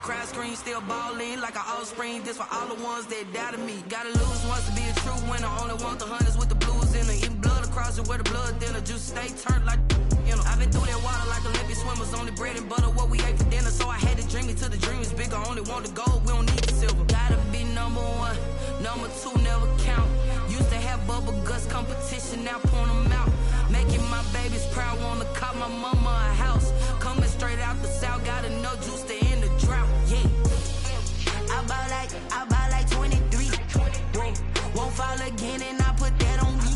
Crowd screen still ballin' like an offspring. This for all the ones that doubted me. Gotta lose once to be a true winner. Only want the hunters with the blues in it. Eating blood across it where the blood thinner. Juice stay turned like you know. I've been through that water like Olympic swimmers. Only bread and butter what we ate for dinner. So I had to dream it till the dream is bigger. Only want the gold, we don't need the silver. Gotta be number one, number two never count. Used to have bubble guts competition, now point them out. Making my babies proud, wanna cop my mama a house. Coming straight out the south, got enough juice to end the drought. Yeah. I buy like 23. Whoa. Won't fall again and I put that on me.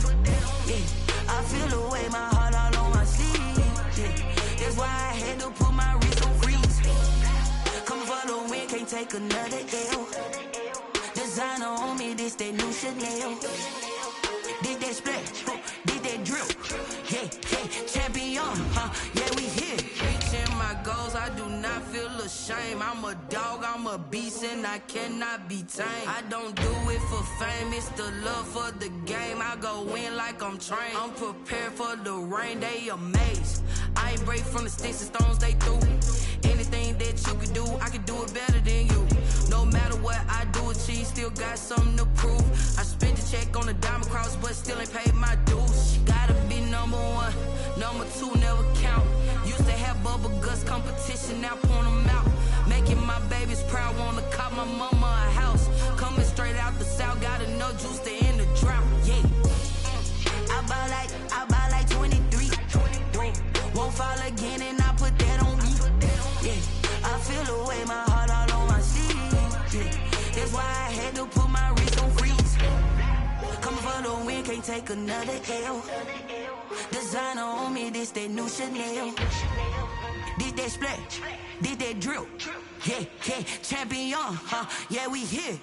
Yeah. I feel the way, my heart all on my sleeve. Yeah. That's why I had to put my wrist on freeze. Coming for the win, can't take another L. Designer on me, this that new Chanel. Did that splash, did that drill. Yeah, yeah, champion, yeah, we here. Reaching my goals, I do not feel ashamed. I'm a dog, I'm a beast, and I cannot be tamed. I don't do it for fame, it's the love for the game. I go in like I'm trained. I'm prepared for the rain, they amazed. I ain't break from the sticks and stones they threw. Anything that you could do, I could do it better than you. No matter what I do, achieve, still got something to prove. I spent the check on the diamond cross, but still ain't paid my dues. Gotta be number one, number two never count. Used to have bubble guts competition, now point them out. Making my babies proud, wanna cop my mama a house. Coming straight out the south, got enough juice to end the drought. Yeah. I buy like 23. Won't fall again and I put that on me. Yeah. I feel the way, my heart all on my sleeve. Yeah. That's why I had to put my wrist on freeze. Coming for the win, can't take another L. Designer on me, this that new Chanel. Did that splash, did that drill. Yeah, yeah, champion, yeah, we here.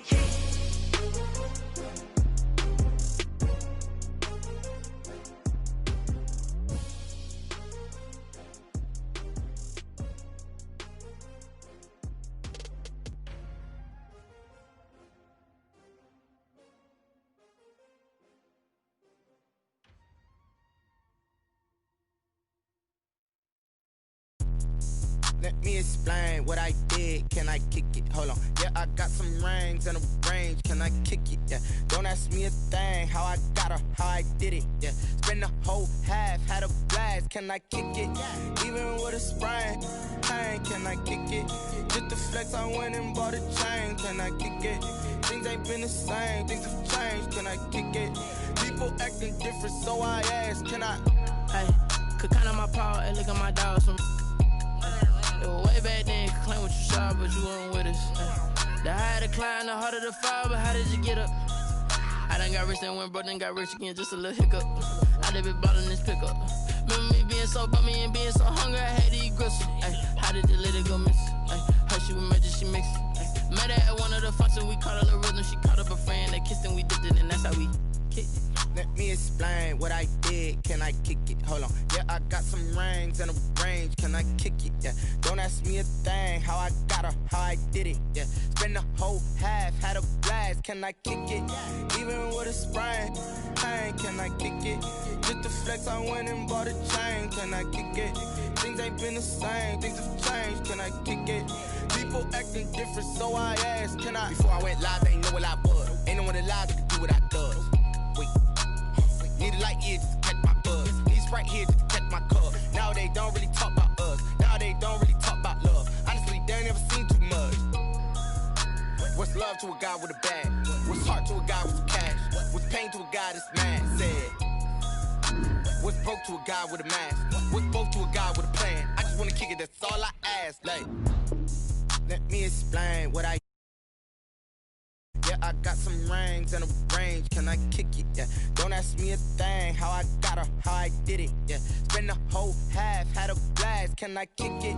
Let me explain what I did. Can I kick it? Hold on. Yeah, I got some rings and a range. Can I kick it? Yeah. Don't ask me a thing. How I got her, how I did it. Yeah. Spend the whole half, had a blast. Can I kick it? Even with a sprain, pain. Can I kick it? Just the flex, I went and bought a chain. Can I kick it? Things ain't been the same. Things have changed. Can I kick it? People acting different, so I ask. Can I? Hey, could count on my paw and look at my dogs from. Way back then, you could claim what you saw, but you weren't with us. The higher the climb, the harder the fall, but how did you get up? I done got rich, then went broke, then got rich again, just a little hiccup. I done been ballin' this pickup. Remember me being so bummy and being so hungry, I had to eat gristle. How did you let it go miss? How she was magic, she mixed. Met her at one of the functions, we caught a little rhythm, she caught up a friend, they kissed and we dipped it, and that's how we kicked it. Let me explain what I did. Can I kick it? Hold on. Yeah, I got some rings and a range. Can I kick it? Yeah. Don't ask me a thing. How I got her, how I did it. Yeah. Spend the whole half, had a blast. Can I kick it? Even with a sprain, pain. Can I kick it? Just the flex, I went and bought a chain. Can I kick it? Things ain't been the same. Things have changed. Can I kick it? People acting different, so I asked. Can I? Before I went live, they ain't know what I was. Ain't no one alive that could do what I does. Wait. Need a light ear just to catch my buzz. Need Sprite here just to catch my cup. Now they don't really talk about us. Now they don't really talk about love. Honestly, they ain't never seen too much. What's love to a guy with a bag? What's heart to a guy with some cash? What's pain to a guy that's mad? Said. What's broke to a guy with a mask? What's both to a guy with a plan? I just wanna kick it, that's all I ask. Like, let me explain what I. Yeah, I got some rings and a range. Can I kick it? Yeah. Don't ask me a thing. How I got her, how I did it. Yeah. Spend the whole half, had a blast. Can I kick it?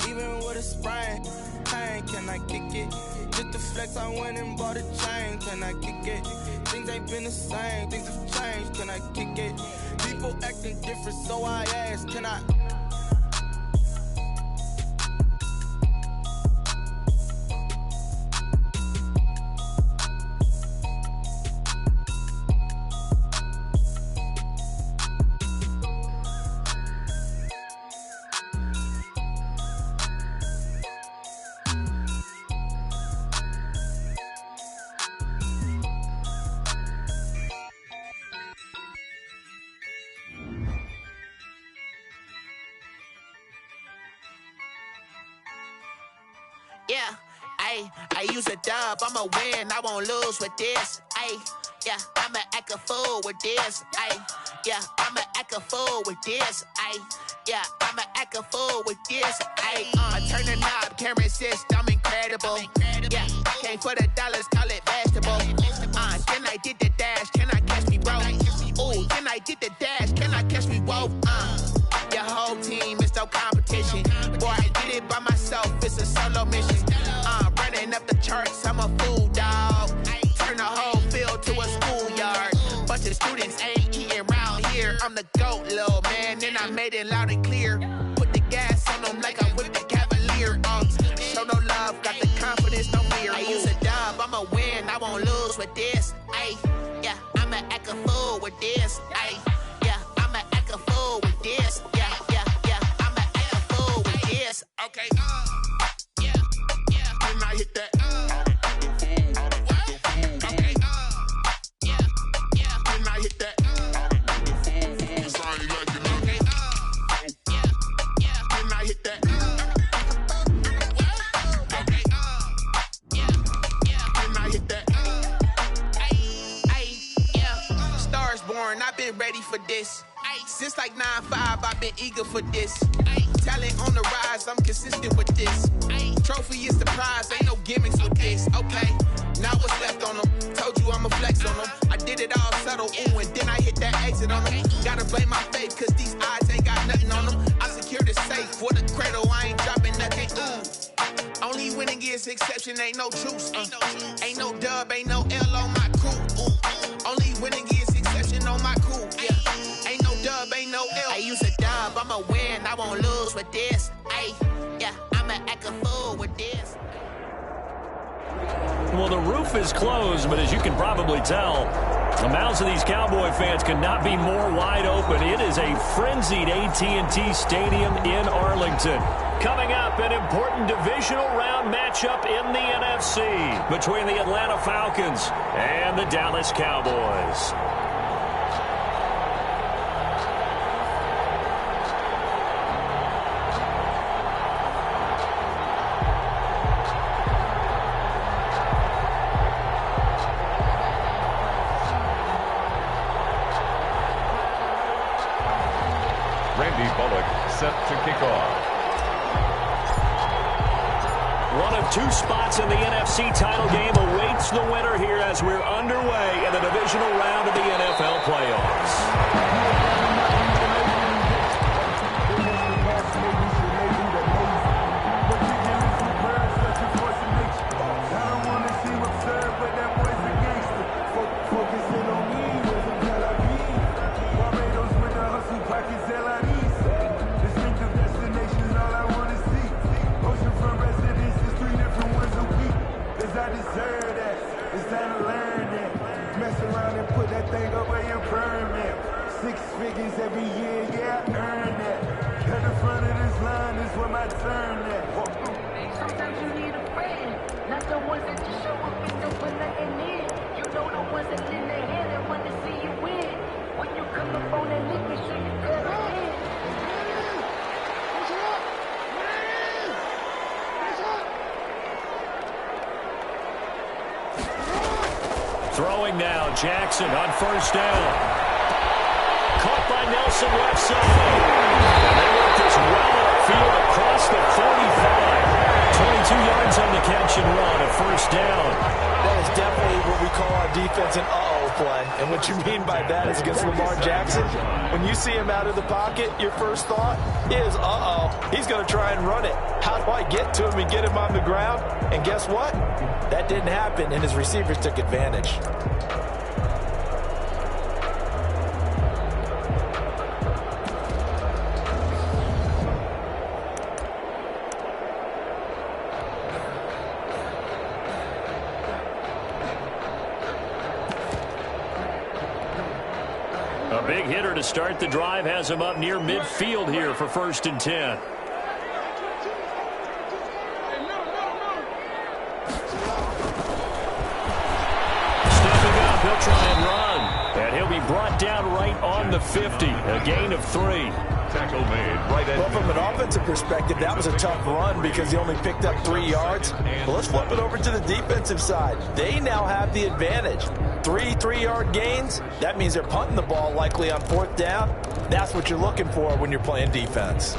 Even with a sprain, pain. Can I kick it? Just the flex, I went and bought a chain. Can I kick it? Things ain't been the same. Things have changed. Can I kick it? People acting different, so I ask. Can I? Yeah, I use a dub, I'ma win, I won't lose with this. Yeah, I'ma act a fool with this. Yeah, I'ma act a fool with this. Yeah, I'ma act a fool with this. Turn the knob, can't resist, I'm incredible. Yeah, came for the dollars, call it vegetable. Then I did the dash, can I catch me, bro? Ooh, then I did the dash, can I catch me, whoa? Your whole team is no competition. Boy, I did it by myself, it's a solo mission. Running up the charts, I'm a fool, dog. Turn the whole field to a schoolyard. Bunch of students ain't eating round here. I'm the GOAT, little man, and I made it loud and clear. Put the gas on them like I'm with the Cavalier. Show no love, got the confidence, no fear. I use a dub, I'ma win, I won't lose with this. Yeah, I'ma act a fool with this. Yeah, I'ma act a fool with this. Yeah, I'ma act a fool with this. Okay, yeah, when I hit that. I've been ready for this. Since like 9-5, I've been eager for this. Talent on the rise, I'm consistent with this. Trophy is the prize, ain't no gimmicks with this. Okay, now what's left on them? Told you I'ma flex on them. I did it all subtle, ooh, and then I hit that exit on them. Gotta blame my faith, cause these eyes ain't got nothing on them. I secured the safe for the cradle, I ain't dropping nothing, ooh. Only winning is exception, ain't no truce. Ain't no dub, ain't no L on my crew, ooh. Only winning is exception on my crew, yeah. Ain't no dub, ain't no L. I use a dub, I'ma win, I won't lose with this. Yeah, I'ma act a fool with this. Well, the roof is closed, but as you can probably tell, the mouths of these Cowboy fans could not be more wide open. It is a frenzied AT&T Stadium in Arlington. Coming up, an important divisional round matchup in the NFC between the Atlanta Falcons and the Dallas Cowboys. Set to kick off. One of two spots in the NFC title game awaits the winner here as we're underway in the divisional round of the NFL playoffs. Every year, yeah, I earn that. At the front of this line is where my turn at. Sometimes you need a friend, not the ones that just show up and don't put nothing in. You know the ones that lend their hand and want to see you win. When you come up on that lick, make sure you cut it in. Throwing now, Jackson on first down. Caught by Nelson left side. And they work this well upfield across the 45. 22 yards on the catch and run, a first down. That is definitely what we call our defense an uh-oh play. And what you mean by that is against Lamar Jackson. When you see him out of the pocket, your first thought is, uh-oh, he's going to try and run it. How do I get to him and get him on the ground? And guess what? That didn't happen, and his receivers took advantage. A big hitter to start the drive has him up near midfield here for 1st and 10. Stepping up, he'll try and run. And he'll be he brought down right on the 50, a gain of 3. Tackle made right at. Well, from an offensive perspective, that was a tough run because he only picked up 3 yards. But let's flip it over to the defensive side. They now have the advantage. 3 3-yard gains. That means they're punting the ball likely on 4th down. That's what you're looking for when you're playing defense.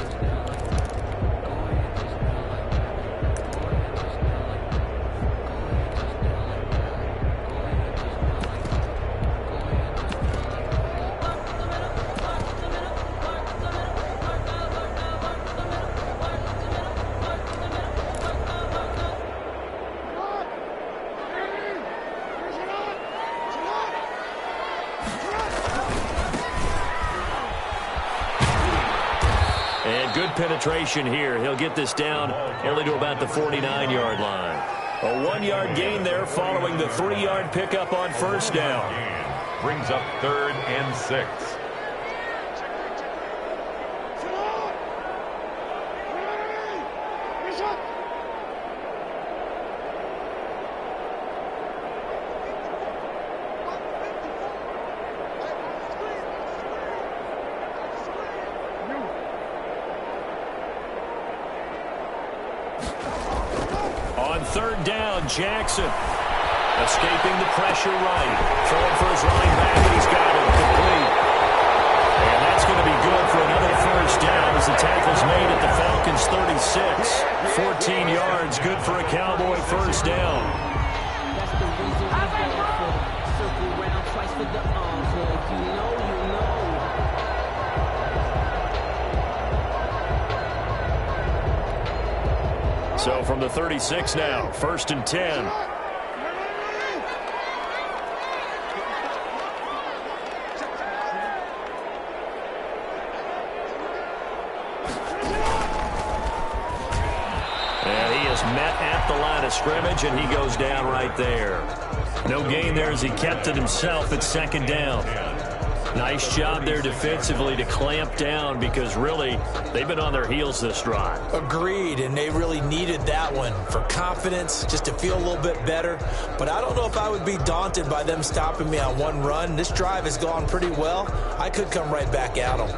And good penetration here. He'll get this down only to about the 49-yard line. A 1-yard gain there following the 3-yard pickup on 1st down. Brings up 3rd and 6. On 3rd down, Jackson escaping the pressure right. Throwing for his running back, and he's got it complete. And that's going to be good for another 1st down as the tackle's made at the Falcons' 36. 14 yards, good for a Cowboy 1st down. That's the reason we go for circle round twice for the arms. You know. So from the 36 now, 1st and 10. And he is met at the line of scrimmage, and he goes down right there. No gain there as he kept it himself at 2nd down. Nice job there defensively to clamp down because really they've been on their heels this drive. Agreed, and they really needed that one for confidence, just to feel a little bit better. But I don't know if I would be daunted by them stopping me on one run. This drive has gone pretty well. I could come right back at them.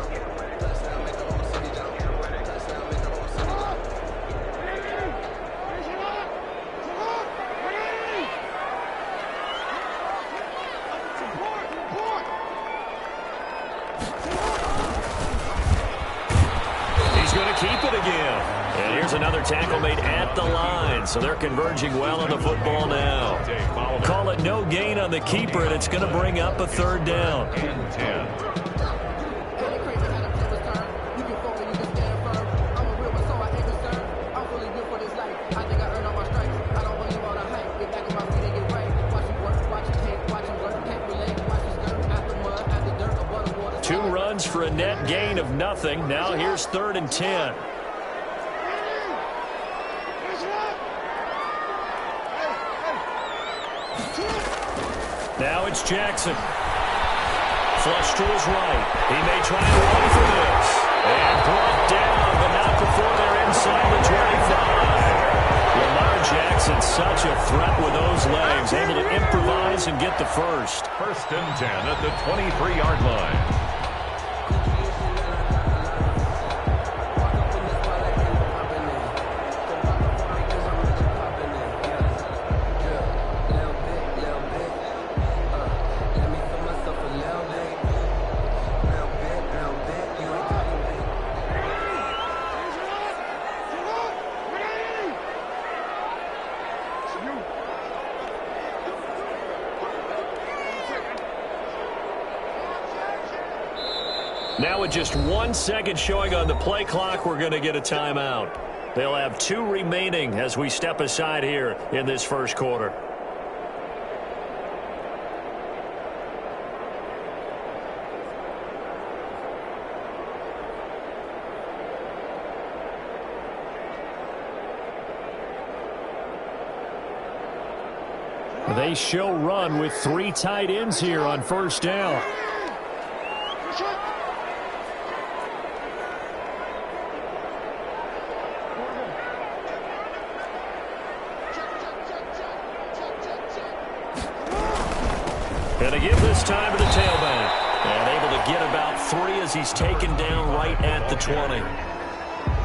Another tackle made at the line, so they're converging well on the football now. Call it no gain on the keeper, and it's going to bring up a 3rd down. And 10. Two runs for a net gain of nothing. Now here's 3rd and 10. Now it's Jackson. Flush to his right. He may try and run for this. And brought down, but not before they're inside the 25. Lamar Jackson, such a threat with those legs. Able to improvise and get the first. 1st and 10 at the 23-yard line. Now with just 1 second showing on the play clock, we're going to get a timeout. They'll have 2 remaining as we step aside here in this 1st quarter. They show run with 3 tight ends here on 1st down. And they give this time to the tailback. And able to get about 3 as he's taken down right at the 20.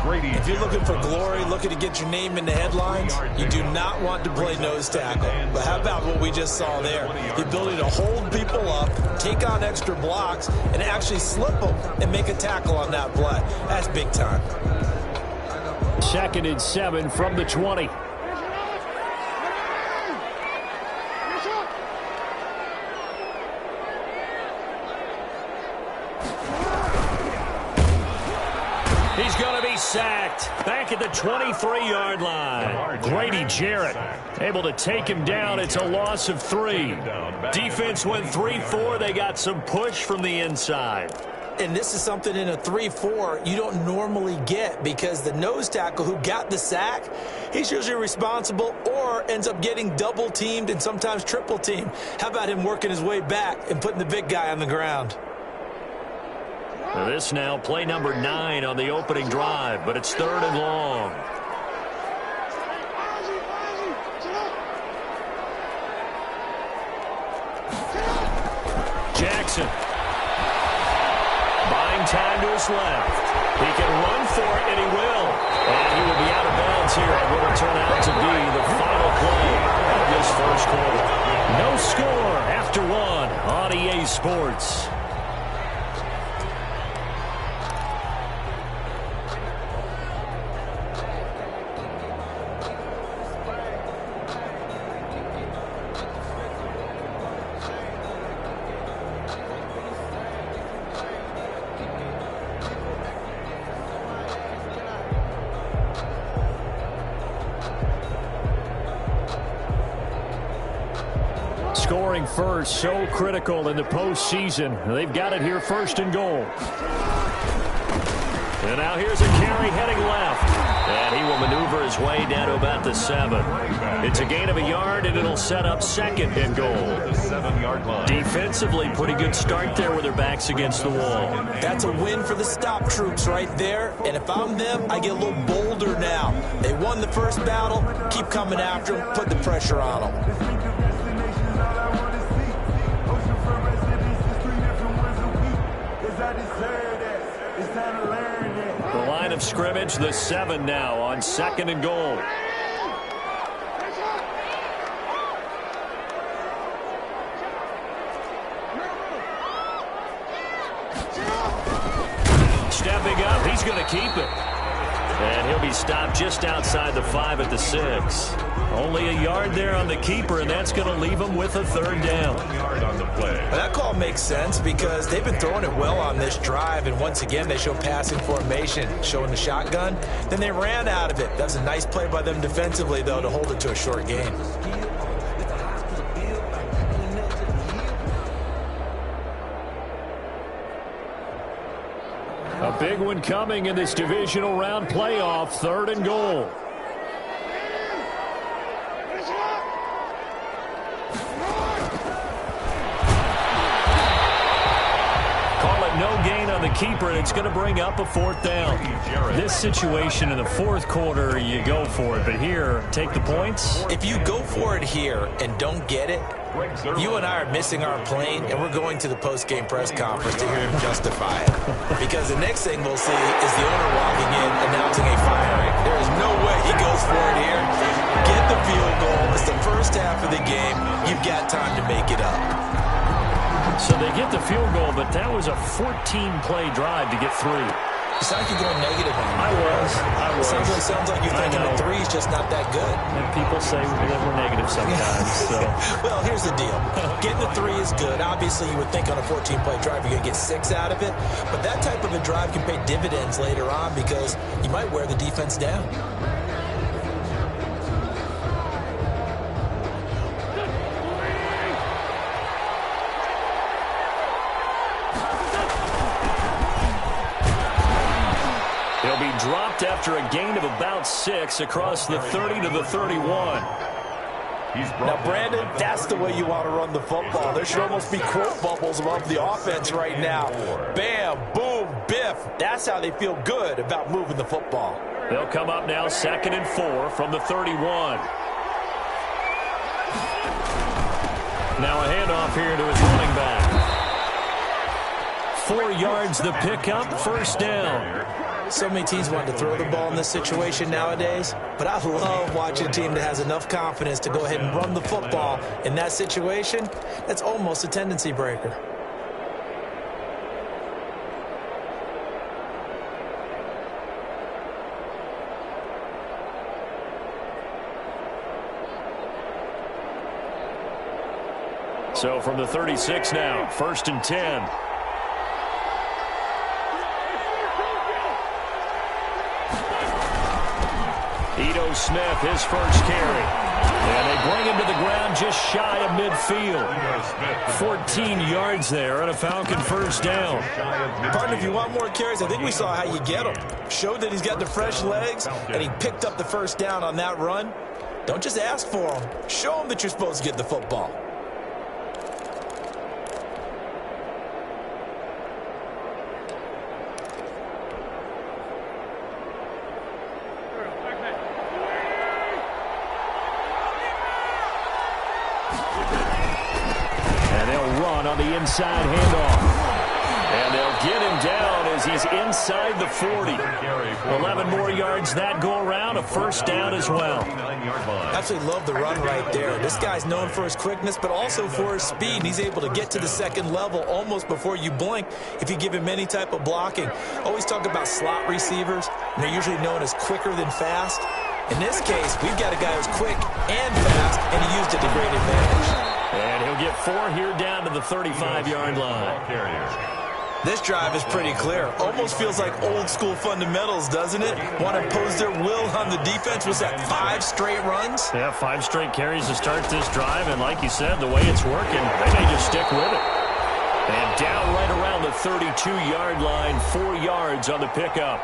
If you're looking for glory, looking to get your name in the headlines, you do not want to play nose tackle. But how about what we just saw there? The ability to hold people up, take on extra blocks, and actually slip them and make a tackle on that play. That's big time. 2nd and 7 from the 20. He's going to be sacked back at the 23-yard line. Grady Jarrett able to take him down. It's a loss of 3. Defense went 3-4. They got some push from the inside. And this is something in a 3-4 you don't normally get because the nose tackle who got the sack, he's usually responsible or ends up getting double-teamed and sometimes triple-teamed. How about him working his way back and putting the big guy on the ground? This now play number 9 on the opening drive, but it's 3rd and long. Jackson. Buying time to his left. He can run for it, and he will. And he will be out of bounds here on what will turn out to be the final play of this first quarter. No score after 1 on EA Sports. Scoring first, so critical in the postseason. They've got it here, 1st and goal. And now here's a carry heading left. And he will maneuver his way down to about the 7. It's a gain of a yard, and it'll set up 2nd and goal. Defensively, pretty good start there with their backs against the wall. That's a win for the stop troops right there. And if I'm them, I get a little bolder now. They won the first battle. Keep coming after them. Put the pressure on them. The line of scrimmage, the 7 now on 2nd and goal. Stepping up, he's going to keep it. And he'll be stopped just outside the 5 at the 6. Only a yard there on the keeper, and that's going to leave him with a 3rd down. Well, that call makes sense because they've been throwing it well on this drive, and once again they show passing formation, showing the shotgun. Then they ran out of it. That was a nice play by them defensively, though, to hold it to a short gain. A big one coming in this divisional round playoff, 3rd and goal. No gain on the keeper, and it's going to bring up a 4th down. This situation in the 4th quarter, you go for it. But here, take the points. If you go for it here and don't get it, you and I are missing our plane, and we're going to the post-game press conference to hear him justify it. Because the next thing we'll see is the owner walking in, announcing a firing. There is no way he goes for it here. Get the field goal. It's the first half of the game. You've got time to make it up. So they get the field goal, but that was a 14-play drive to get 3. You sound like you're going negative on me. I was. Sounds like you're thinking the 3 is just not that good. And people say that we're negative sometimes. So. Well, here's the deal. Getting the 3 is good. Obviously, you would think on a 14-play drive you're going to get 6 out of it. But that type of a drive can pay dividends later on because you might wear the defense down. Dropped after a gain of about 6 across the 30 to the 31. Now, Brandon, that's the way you want to run the football. There should almost be quote bubbles above the offense right now. Bam, boom, biff. That's how they feel good about moving the football. They'll come up now 2nd and 4 from the 31. Now a handoff here to his running back. 4 yards the pickup, first down. So many teams want to throw the ball in this situation nowadays, but I love watching a team that has enough confidence to go ahead and run the football in that situation. That's almost a tendency breaker. So from the 36 now, 1st and 10. Ito Smith, his first carry. And they bring him to the ground just shy of midfield. 14 yards there on a Falcon first down. Partner, if you want more carries, I think we saw how you get him. Showed that he's got the fresh legs, and he picked up the first down on that run. Don't just ask for him. Show him that you're supposed to get the football. On the inside handoff. And they'll get him down as he's inside the 40. 11 more yards that go around, a first down as well. Absolutely love the run right there. This guy's known for his quickness, but also for his speed. He's able to get to the second level almost before you blink if you give him any type of blocking. Always talk about slot receivers, and they're usually known as quicker than fast. In this case, we've got a guy who's quick and fast, and he used it to great advantage. And he'll get 4 here down to the 35-yard line. This drive is pretty clear. Almost feels like old-school fundamentals, doesn't it? Want to impose their will on the defense. Was that 5 straight runs? Yeah, 5 straight carries to start this drive. And like you said, the way it's working, they may just stick with it. And down right around the 32-yard line, 4 yards on the pickup.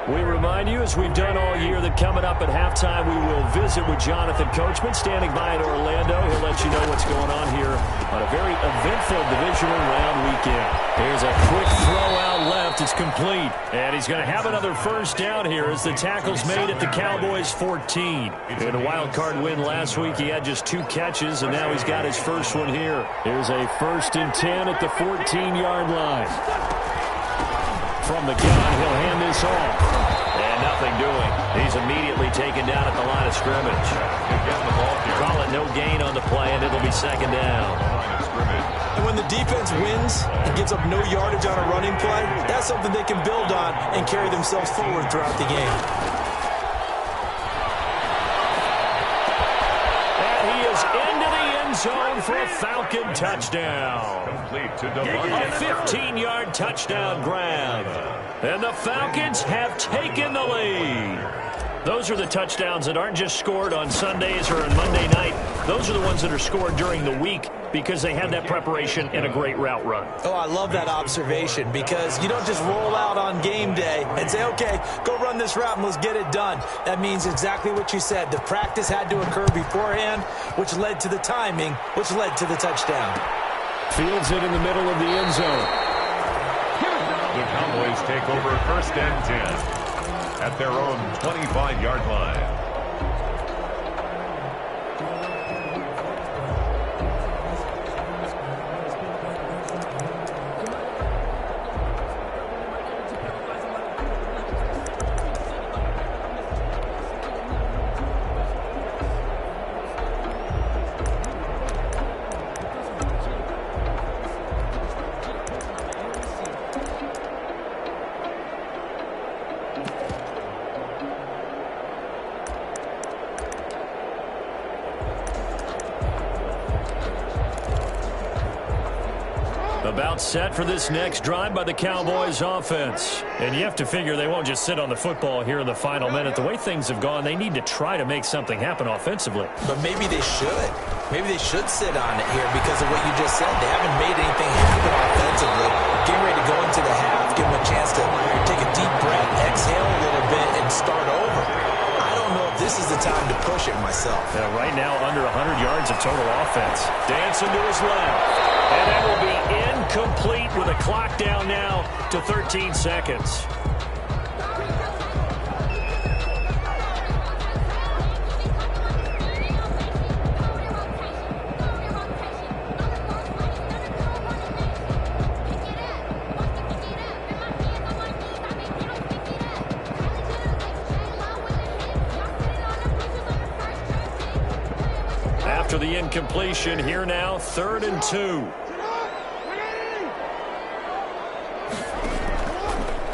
We remind you, as we've done all year, that coming up at halftime, we will visit with Jonathan Coachman, standing by in Orlando. He'll let you know what's going on here on a very eventful divisional round weekend. Here's a quick throw out left. It's complete. And he's going to have another first down here as the tackle's made at the Cowboys' 14. In a wild card win last week, he had just 2 catches, and now he's got his first one here. Here's a 1st and 10 at the 14-yard line. From the gun, he'll hand this off. And nothing doing. He's immediately taken down at the line of scrimmage. Call it no gain on the play, and it'll be 2nd down. And when the defense wins and gives up no yardage on a running play, that's something they can build on and carry themselves forward throughout the game. And he is into the end zone for a Falcon touchdown. A 15-yard touchdown grab. And the Falcons have taken the lead. Those are the touchdowns that aren't just scored on Sundays or on Monday night. Those are the ones that are scored during the week because they had that preparation and a great route run. Oh, I love that observation because you don't just roll out on game day and say, okay, go run this route and let's get it done. That means exactly what you said. The practice had to occur beforehand, which led to the timing, which led to the touchdown. Fields it in the middle of the end zone. The Cowboys take over 1st and 10 at their own 25-yard line. About set for this next drive by the Cowboys offense. And you have to figure they won't just sit on the football here in the final minute. The way things have gone, they need to try to make something happen offensively. But maybe they should. Maybe they should sit on it here because of what you just said. They haven't made anything happen offensively. Getting ready to go into the half, give them a chance to take a deep breath, exhale a little bit, and start over. I don't know if this is the time to push it myself. Right now, under 100 yards of total offense. Dancing to his left. And that will be incomplete with a clock down now to 13 seconds. After the incompletion, here now, 3rd and 2.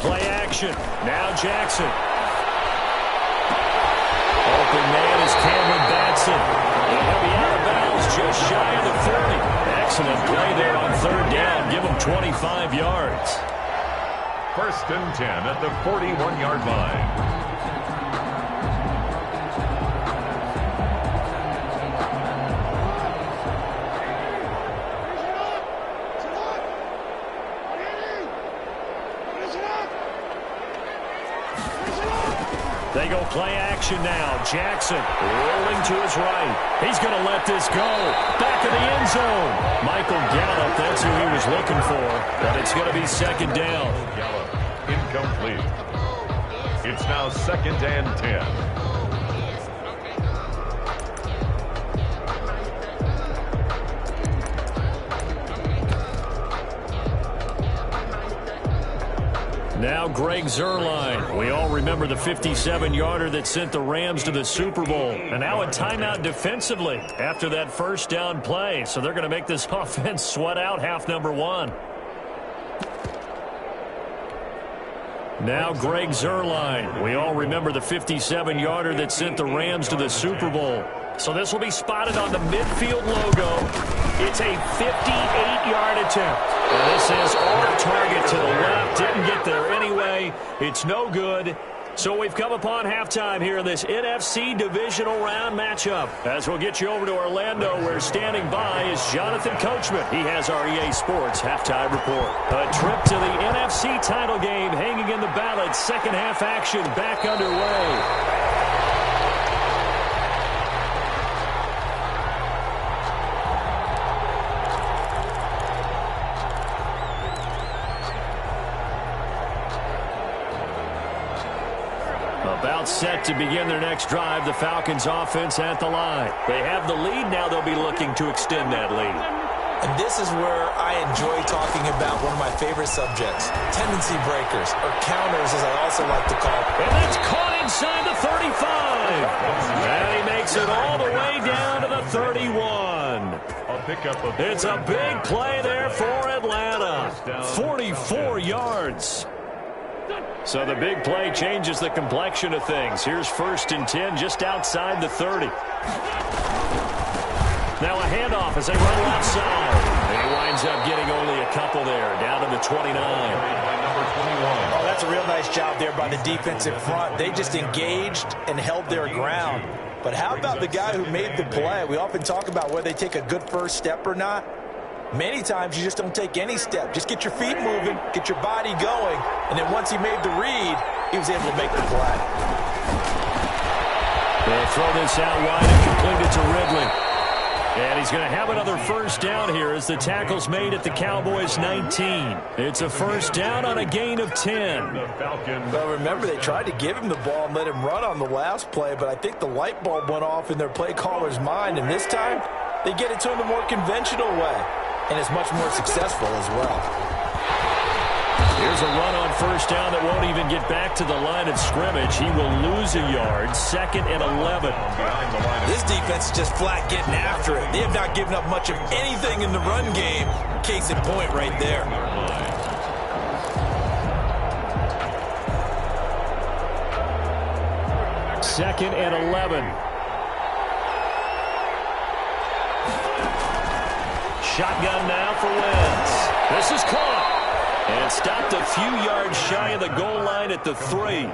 Play action. Now Jackson. Open man is Cameron Batson. And he'll be out of bounds just shy of the 30. Excellent play there on 3rd down. Give him 25 yards. 1st and 10 at the 41-yard line. They go play action now. Jackson rolling to his right. He's going to let this go. Back in the end zone. Michael Gallup, that's who he was looking for. But it's going to be 2nd down. Gallup, incomplete. It's now 2nd and 10. Now Greg Zuerlein. We all remember the 57-yarder that sent the Rams to the Super Bowl. And now a timeout defensively after that 1st down play. So they're going to make this offense sweat out half number 1. Now Greg Zuerlein. We all remember the 57-yarder that sent the Rams to the Super Bowl. So this will be spotted on the midfield logo. It's a 58-yard attempt. And this is off target to the left. Didn't get there anyway. It's no good. So we've come upon halftime here in this NFC divisional round matchup. As we'll get you over to Orlando, where standing by is Jonathan Coachman. He has our EA Sports halftime report. A trip to the NFC title game hanging in the balance. 2nd half action back underway. About set to begin their next drive, the Falcons offense at the line. They have the lead. Now they'll be looking to extend that lead. And this is where I enjoy talking about one of my favorite subjects, tendency breakers, or counters as I also like to call them. And that's caught inside the 35. And he makes it all the way down to the 31. It's a big play there for Atlanta. 44 yards. So the big play changes the complexion of things. Here's 1st and 10 just outside the 30. Now a handoff as they run left side. And he winds up getting only a couple there, down to the 29. Oh, that's a real nice job there by the defensive front. They just engaged and held their ground. But how about the guy who made the play? We often talk about whether they take a good first step or not. Many times you just don't take any step. Just get your feet moving, get your body going, and then once he made the read, he was able to make the play. They'll throw this out wide and complete it to Ridley. And he's going to have another 1st down here as the tackle's made at the Cowboys' 19. It's a 1st down on a gain of 10. Well, remember, they tried to give him the ball and let him run on the last play, but I think the light bulb went off in their play caller's mind, and this time they get it to him the more conventional way. And it's much more successful as well. Here's a run on 1st down that won't even get back to the line of scrimmage. He will lose a yard. 2nd and 11. This defense is just flat getting after it. They have not given up much of anything in the run game. Case in point right there. Second and 11. Shotgun now for Wentz. This is caught. And stopped a few yards shy of the goal line at the 3.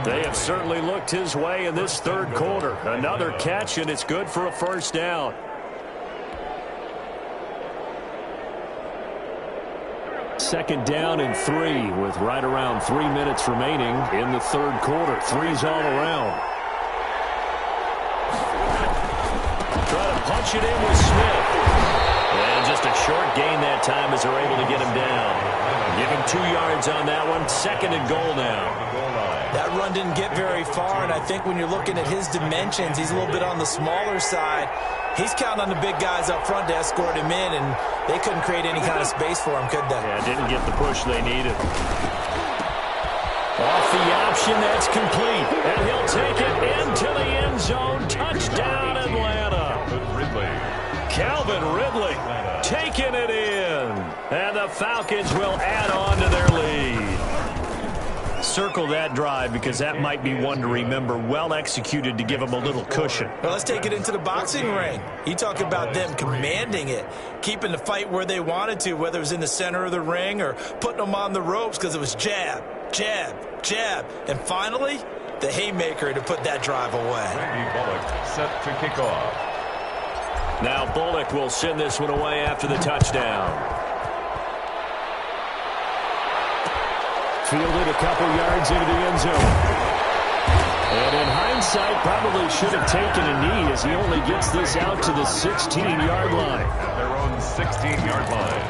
They have certainly looked his way in this 3rd quarter. Another catch, and it's good for a 1st down. Second down and 3 with right around 3 minutes remaining in the 3rd quarter. 3's all around. Try to punch it in with Smith. And just a short gain that time as they're able to get him down. Give him 2 yards on that one. 2nd and goal now. That run didn't get very far, and I think when you're looking at his dimensions, he's a little bit on the smaller side. He's counting on the big guys up front to escort him in, and they couldn't create any kind of space for him, could they? Yeah, didn't get the push they needed. Off the option, that's complete. And he'll take it into the end zone. Touchdown, Atlanta. Calvin Ridley taking it in. And the Falcons will add on to their lead. Circle that drive because that might be one to remember. Well executed to give them a little cushion. Well, let's take it into the boxing ring. You talk about them commanding it, keeping the fight where they wanted to, whether it was in the center of the ring or putting them on the ropes because it was jab, jab, jab. And finally, the haymaker to put that drive away. Randy Bullock set to kick off. Now Bullock will send this one away after the touchdown. Fielded a couple yards into the end zone. And in hindsight, probably should have taken a knee as he only gets this out to the 16-yard line. At their own 16-yard line.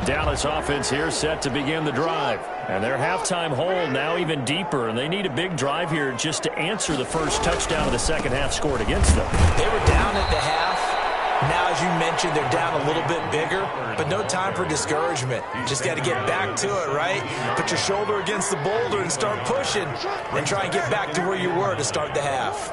Dallas offense here set to begin the drive. And their halftime hole now even deeper, and they need a big drive here just to answer the first touchdown of the second half scored against them. They were down at the half. Now, as you mentioned, they're down a little bit bigger, but no time for discouragement. Just got to get back to it, right? Put your shoulder against the boulder and start pushing, and try and get back to where you were to start the half.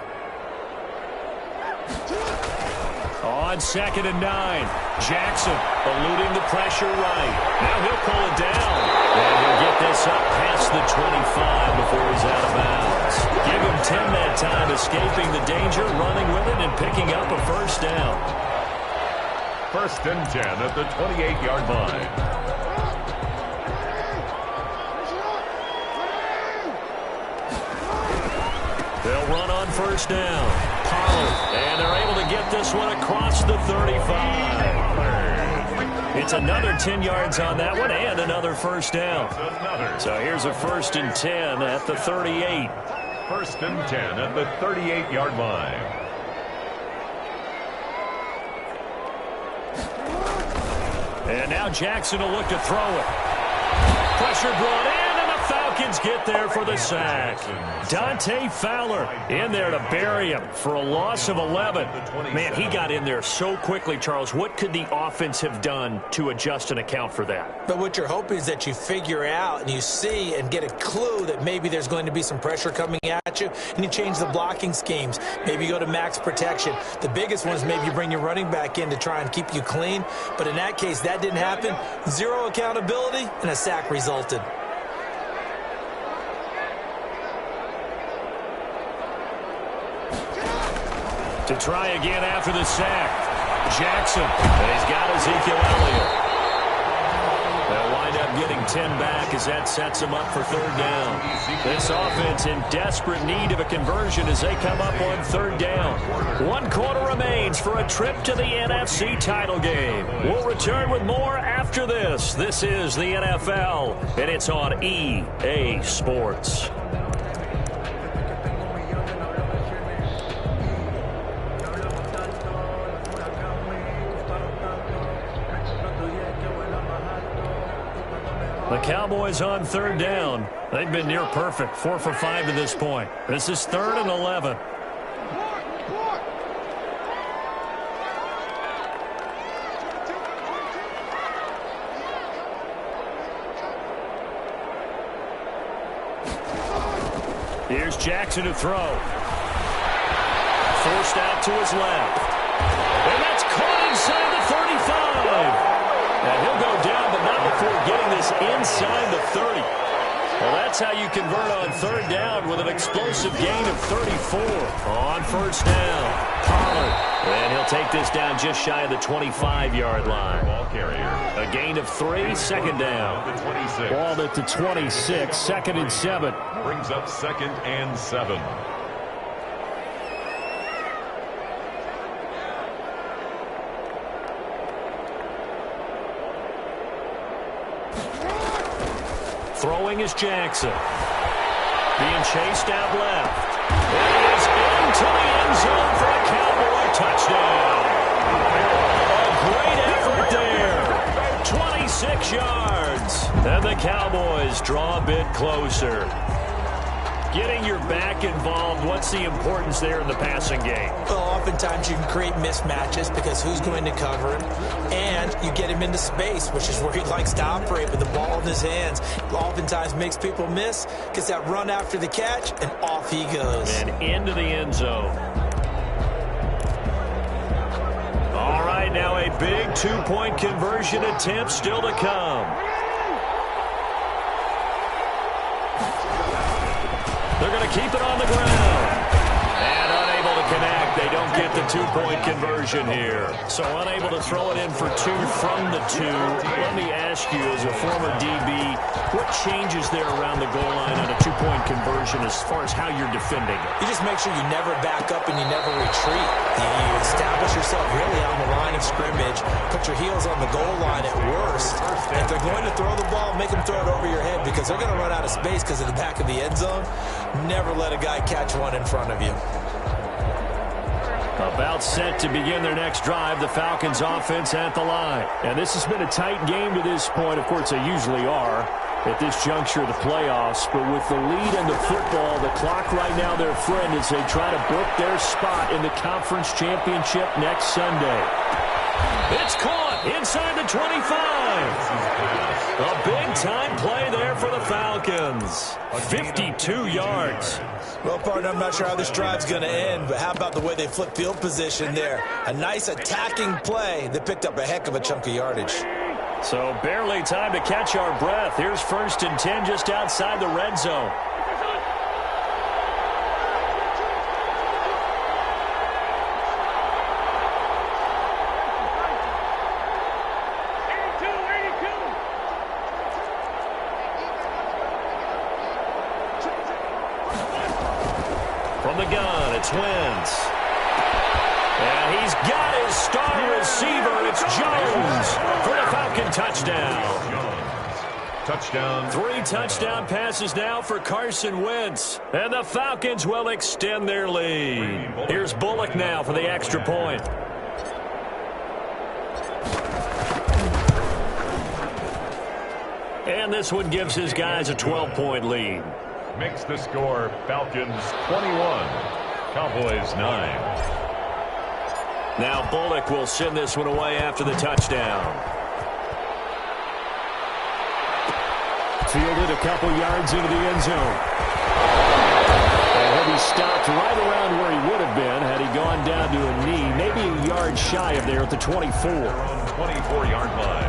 On 2nd and 9, Jackson eluding the pressure right. Now he'll pull it down. And he'll get this up past the 25 before he's out of bounds. Give him 10 that time, escaping the danger, running with it, and picking up a first down. 1st and 10 at the 28-yard line. They'll run on first down. Pollard, and they're able to get this one across the 35. It's another 10 yards on that one and another first down. So here's a 1st and 10 at the 38. 1st and 10 at the 38-yard line. And now Jackson will look to throw it. Pressure brought in. Falcons get there for the sack. Dante Fowler in there to bury him for a loss of 11. Man, he got in there so quickly, Charles. What could the offense have done to adjust and account for that? But what you're hoping is that you figure out and you see and get a clue that maybe there's going to be some pressure coming at you, and you change the blocking schemes. Maybe you go to max protection. The biggest one is maybe you bring your running back in to try and keep you clean. But in that case, that didn't happen. Zero accountability, and a sack resulted. To try again after the sack. Jackson, and he's got Ezekiel Elliott. They'll wind up getting 10 back as that sets them up for 3rd down. This offense in desperate need of a conversion as they come up on 3rd down. 1 quarter remains for a trip to the NFC title game. We'll return with more after this. This is the NFL, and it's on EA Sports. The Cowboys on 3rd down. They've been near perfect, 4 for 5 to this point. This is 3rd and 11. Here's Jackson to throw. Forced out to his left. And that's caught inside the 35. Now he'll go down, but not before getting this inside the 30. Well, that's how you convert on 3rd down with an explosive gain of 34. On 1st down, Pollard. And he'll take this down just shy of the 25-yard line. Ball carrier. A gain of 3, 2nd down. The 26. Ball at the 26, 2nd and 7. Brings up 2nd and 7. Throwing is Jackson. Being chased out left. And he is into the end zone for a Cowboy touchdown. A great effort there. 26 yards. And the Cowboys draw a bit closer. Getting your back involved, what's the importance there in the passing game? Well, oftentimes you can create mismatches because who's going to cover him, and you get him into space, which is where he likes to operate with the ball in his hands. Oftentimes makes people miss, gets that run after the catch, and off he goes. And into the end zone. All right, now a big two-point conversion attempt still to come. They're going to keep it on the ground. And unable to connect. They don't get the two-point conversion here. So unable to throw it in for two from the two. Let me ask you, as a former DB, what changes there around the goal line on a two-point conversion as far as how you're defending it? You just make sure you never back up and you never retreat. You establish yourself really on the line of scrimmage. Put your heels on the goal line at worst. And if they're going to throw the ball, make them throw it over your head because they're going to run out of space because of the back of the end zone. Never let a guy catch one in front of you. About set to begin their next drive, the Falcons offense at the line. And this has been a tight game to this point. Of course, they usually are at this juncture of the playoffs. But with the lead in the football, the clock right now their friend as they try to book their spot in the conference championship next Sunday. It's caught inside the 25. A big-time play there for the Falcons. 52 yards. Well, partner, I'm not sure how this drive's going to end, but how about the way they flip field position there? A nice attacking play that picked up a heck of a chunk of yardage. So barely time to catch our breath. Here's 1st and 10 just outside the red zone. From the gun, it's Wentz. And he's got his star receiver. It's Jones for the Falcon touchdown. Touchdown. 3 touchdown passes now for Carson Wentz. And the Falcons will extend their lead. Here's Bullock now for the extra point. And this one gives his guys a 12-point lead. Makes the score Falcons 21, Cowboys 9. Now Bullock will send this one away after the touchdown. Fielded a couple yards into the end zone. And he stopped right around where he would have been had he gone down to a knee, maybe a yard shy of there at the 24. 24-yard line.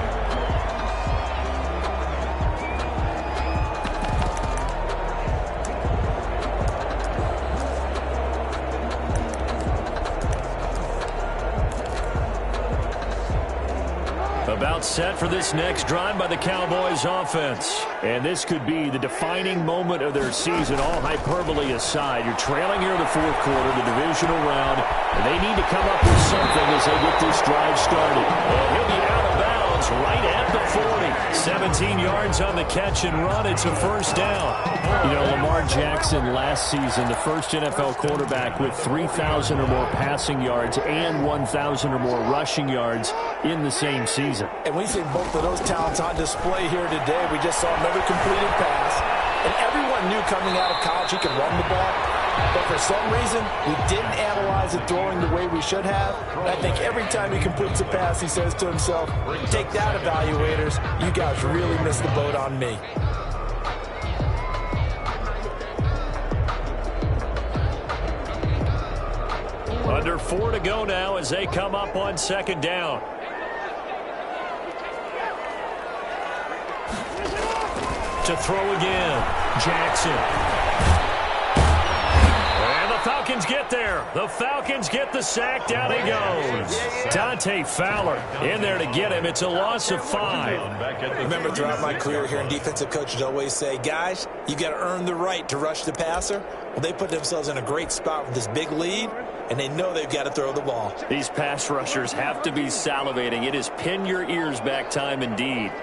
About set for this next drive by the Cowboys offense. And this could be the defining moment of their season, all hyperbole aside. You're trailing here in the 4th quarter, the divisional round, and they need to come up with something as they get this drive started. And he'll be out of bounds right at the 40. 17 yards on the catch and run. It's a 1st down. You know, Lamar Jackson last season, the first NFL quarterback with 3,000 or more passing yards and 1,000 or more rushing yards in the same season. And we see both of those talents on display here today. We just saw another completed pass. And everyone knew coming out of college he could run the ball. But for some reason, we didn't analyze it throwing the way we should have. And I think every time he completes a pass, he says to himself, take that, evaluators. You guys really missed the boat on me. Under 4 to go now as they come up on 2nd down. To throw again, Jackson. And the Falcons get there. The Falcons get the sack. Down he goes. Dante Fowler in there to get him. It's a loss of 5. Remember, throughout my career here in defensive coaches always say, guys, you got to earn the right to rush the passer. Well, they put themselves in a great spot with this big lead, and they know they've got to throw the ball. These pass rushers have to be salivating. It is pin your ears back time indeed.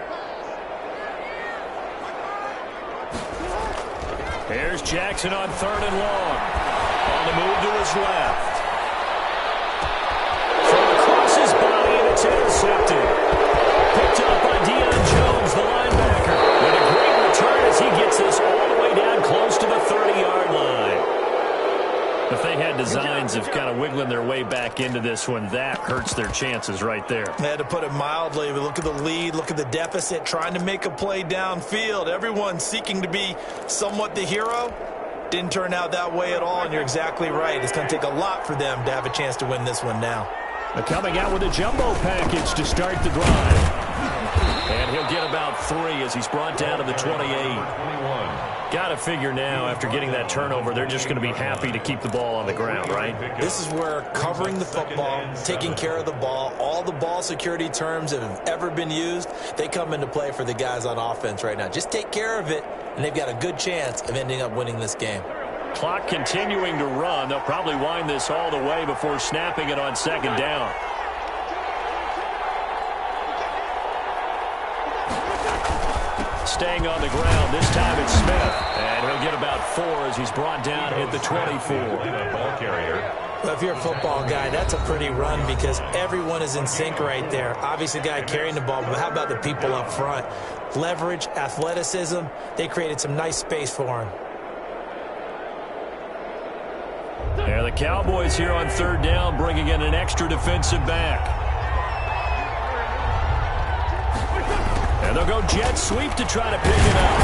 Here's Jackson on 3rd and long. On the move to his left. Throw across his body, and it's intercepted. Picked up by Deion Jones, the linebacker. And a great return as he gets this all the way down close to the 30-yard line. If they had designs of kind of wiggling their way back into this one, that hurts their chances right there. They had to put it mildly. Look at the lead, look at the deficit, trying to make a play downfield. Everyone seeking to be somewhat the hero. Didn't turn out that way at all, and you're exactly right. It's going to take a lot for them to have a chance to win this one now. They're coming out with a jumbo package to start the drive. And he'll get about 3 as he's brought down to the 28. Got to figure now, after getting that turnover, they're just going to be happy to keep the ball on the ground, right? This is where covering the football, taking care of the ball, all the ball security terms that have ever been used, they come into play for the guys on offense right now. Just take care of it, and they've got a good chance of ending up winning this game. Clock continuing to run. They'll probably wind this all the way before snapping it on 2nd down. Staying on the ground. This time it's Smith. And he'll get about 4 as he's brought down at the 24. Ball carrier. Well, if you're a football guy, that's a pretty run because everyone is in sync right there. Obviously, the guy carrying the ball, but how about the people up front? Leverage, athleticism, they created some nice space for him. There the Cowboys here on 3rd down, bringing in an extra defensive back. And they'll go jet sweep to try to pick it up.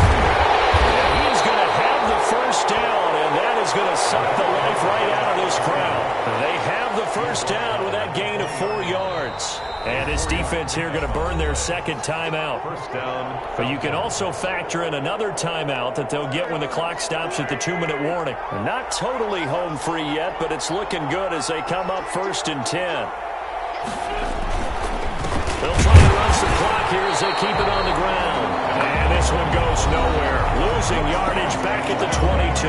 And he's going to have the 1st down, and that is going to suck the life right out of this crowd. They have the 1st down with that gain of 4 yards. And this defense here going to burn their 2nd timeout. 1st down. But you can also factor in another timeout that they'll get when the clock stops at the 2-minute warning. They're not totally home free yet, but it's looking good as they come up 1st and 10. They'll try to run some clock here as they keep it on the ground. And this one goes nowhere. Losing yardage back at the 22.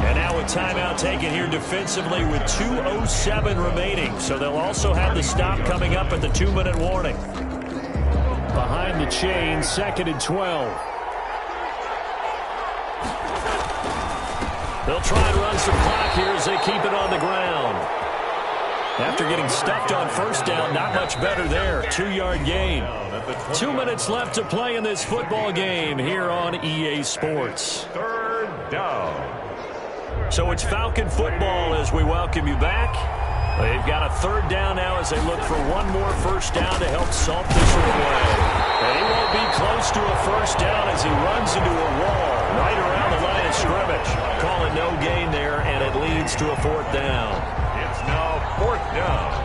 And now a timeout taken here defensively with 2:07 remaining. So they'll also have the stop coming up at the 2-minute warning. Behind the chain, 2nd and 12. They'll try and run some clock here as they keep it on the ground. After getting stuffed on 1st down, not much better there. 2-yard gain. 2 minutes left to play in this football game here on EA Sports. 3rd down. So it's Falcon football as we welcome you back. They've got a 3rd down now as they look for one more 1st down to help salt this one away. And he won't be close to a 1st down as he runs into a wall right around the line of scrimmage. Call it no gain there, and it leads to a 4th down. It's now 4th down.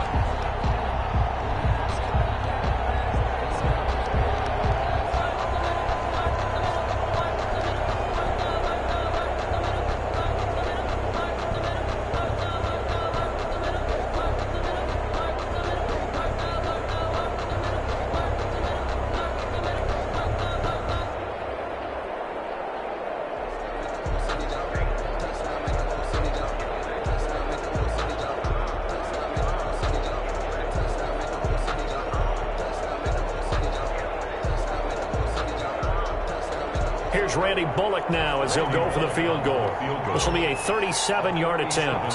Here's Randy Bullock now as he'll go for the field goal. This will be a 37-yard attempt.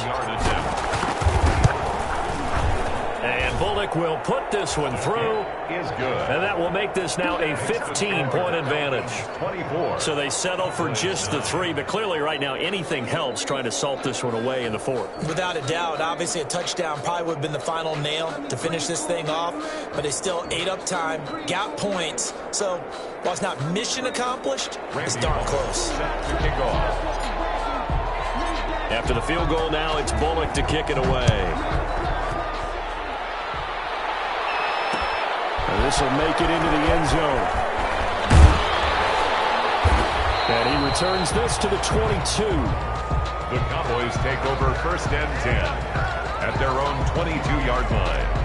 And Bullock will put this one through. Is good. And that will make this now a 15-point advantage. 24. So they settle for just the 3, but clearly right now anything helps trying to salt this one away in the 4th. Without a doubt, obviously a touchdown probably would have been the final nail to finish this thing off, but they still ate up time, got points. So while it's not mission accomplished, it's darn close. After the field goal now, it's Bullock to kick it away. And this will make it into the end zone. And he returns this to the 22. The Cowboys take over 1st and 10 at their own 22-yard line.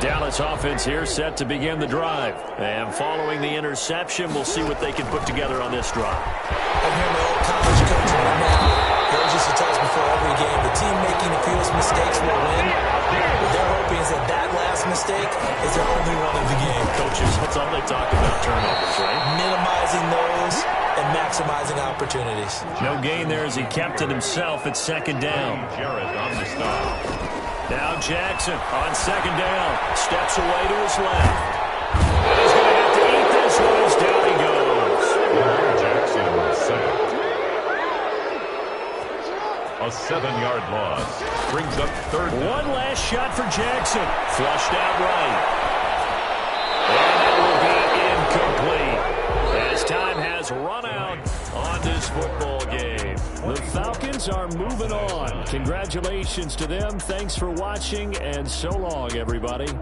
Dallas offense here set to begin the drive. And following the interception, we'll see what they can put together on this drive. I'm hearing my old college coach right now. He always used to tell us before every game, the team making the fewest mistakes will win. What they're hoping is that last mistake is their only one of the game. Coaches, that's all they talk about, turnovers, right? Minimizing those and maximizing opportunities. No gain there as he kept it himself at second down. Jarrett on the stop. Now Jackson on second down. Steps away to his left. He's going to have to eat this one as down he goes. Jackson sacked. A 7-yard loss brings up third down. One last shot for Jackson. Flushed out right. And that will be incomplete as time has run out on this football game. The Falcons are moving on. Congratulations to them. Thanks for watching, and so long, everybody.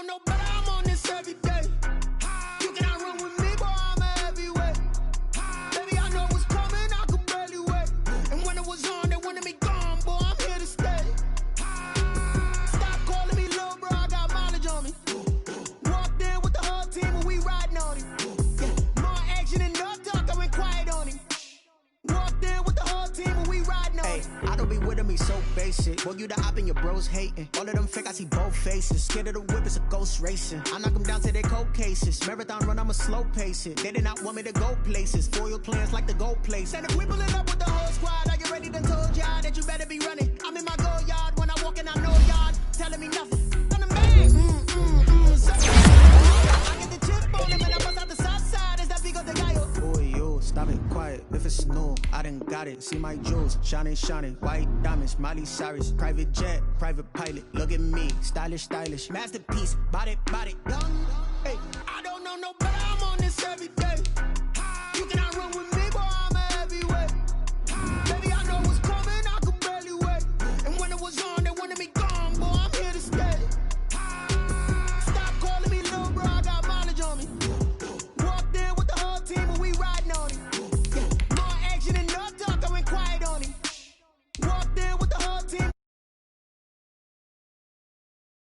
No, but I'm on this every day. You cannot run with me, boy, I'm a heavyweight. Baby, I know what's coming, I could barely wait. And when it was on, they wanted me gone, boy, I'm here to stay. Stop calling me little bro, I got mileage on me. Walked in with the whole team and we riding on him. Yeah, more action and no talk, I went quiet on him. Walked in with the whole team and we riding on him. I don't be with him, he's so basic. Boy, you the op and your bros hating. All of them fake, I see both faces. Scared of the whip, it's a ghost racing. I knock them down to their cold cases. Marathon run, I'ma slow pace it. They did not want me to go places. Foil plans like the go place. And if we pulling up with the whole squad, are you ready to told y'all that you better be running? I'm in my go yard when I walk in, I know y'all telling me nothing. I'm the man. I get the chip on him and I bust out the south side. Is that big of the guy? Boy, yo, stop it, quiet. If it's I done got it. See my jewels, shining, shining. White diamonds, Miley Cyrus. Private jet, private pilot. Look at me, stylish, stylish. Masterpiece, body, body. Young, hey, I don't know no better. I'm on this every day.